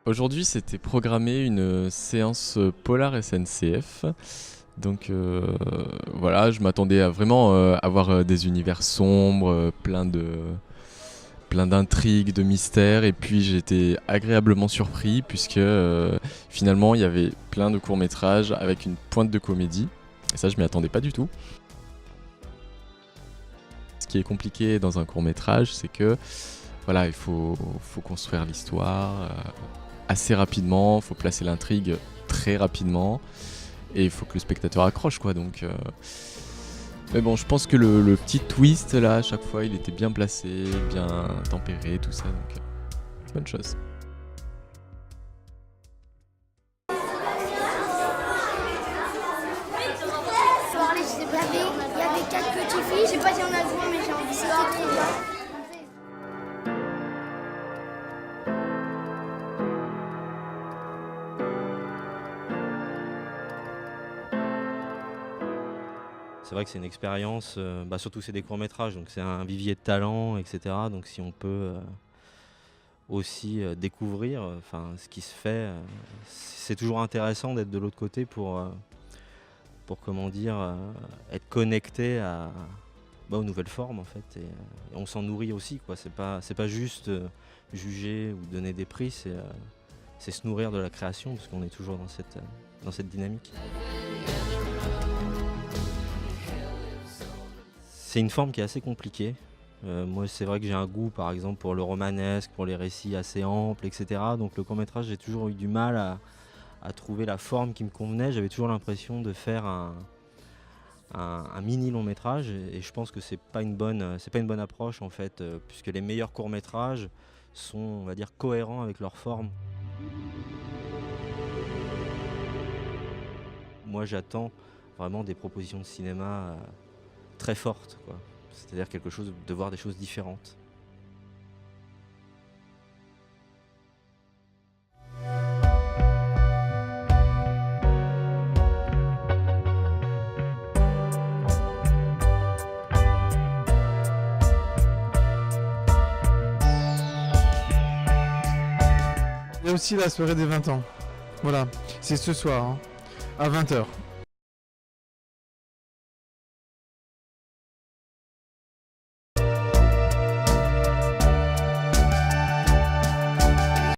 Aujourd'hui, c'était programmé une séance Polar SNCF. Donc voilà, je m'attendais à vraiment avoir des univers sombres, plein d'intrigues, de mystères. Et puis j'ai été agréablement surpris puisque finalement il y avait plein de courts-métrages avec une pointe de comédie. Et ça, je m'y attendais pas du tout. Ce qui est compliqué dans un court-métrage, c'est que voilà, il faut construire l'histoire assez rapidement, il faut placer l'intrigue très rapidement et il faut que le spectateur accroche quoi. Donc, mais bon, je pense que le petit twist là, à chaque fois, il était bien placé, bien tempéré, tout ça. Donc, bonne chose. Parler, je sais pas, il y avait 4 petites filles, je sais pas si on a le droit, mais j'ai envie, c'était trop bien. C'est vrai que c'est une expérience, surtout c'est des courts-métrages, donc c'est un vivier de talent, etc. Donc si on peut aussi découvrir ce qui se fait, c'est toujours intéressant d'être de l'autre côté pour comment dire, être connecté aux nouvelles formes en fait. Et on s'en nourrit aussi, quoi. C'est pas juste juger ou donner des prix, c'est se nourrir de la création, parce qu'on est toujours dans cette dynamique. C'est une forme qui est assez compliquée. Moi, c'est vrai que j'ai un goût, par exemple, pour le romanesque, pour les récits assez amples, etc. Donc le court-métrage, j'ai toujours eu du mal à trouver la forme qui me convenait. J'avais toujours l'impression de faire un mini long-métrage, et je pense que c'est pas une bonne approche, en fait, puisque les meilleurs courts-métrages sont, on va dire, cohérents avec leur forme. Moi, j'attends vraiment des propositions de cinéma très forte, quoi. C'est-à-dire de voir des choses différentes. Il y a aussi la soirée des 20 ans. Voilà, c'est ce soir, hein, à 20 h.